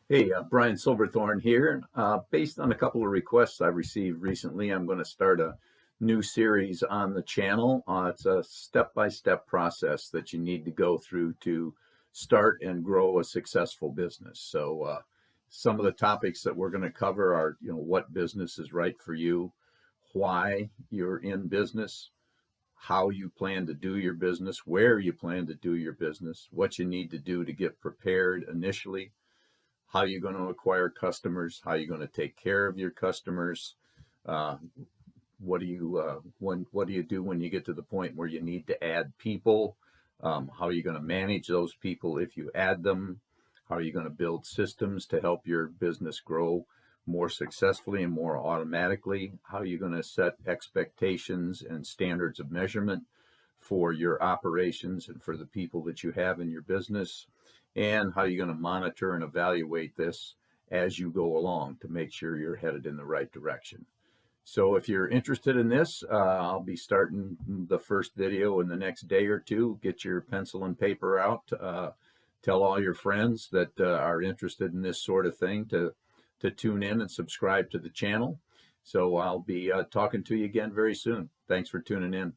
Hey, Brian Silverthorne here. Based on a couple of requests I received recently, I'm going to start a new series on the channel. It's a step-by-step process that you need to go through to start and grow a successful business. So, some of the topics that we're going to cover are, what business is right for you, why you're in business, how you plan to do your business, where you plan to do your business, what you need to do to get prepared initially, how you're going to acquire customers, how you're going to take care of your customers. Uh, what do you do when you get to the point where you need to add people? How are you going to manage those people if you add them? How are you going to build systems to help your business grow more successfully and more automatically? How are you going to set expectations and standards of measurement for your operations and for the people that you have in your business? And how are you going to monitor and evaluate this as you go along to make sure you're headed in the right direction? So if you're interested in this, I'll be starting the first video in the next day or two. Get your pencil and paper out. Tell all your friends that are interested in this sort of thing to tune in and subscribe to the channel. So I'll be talking to you again very soon. Thanks for tuning in.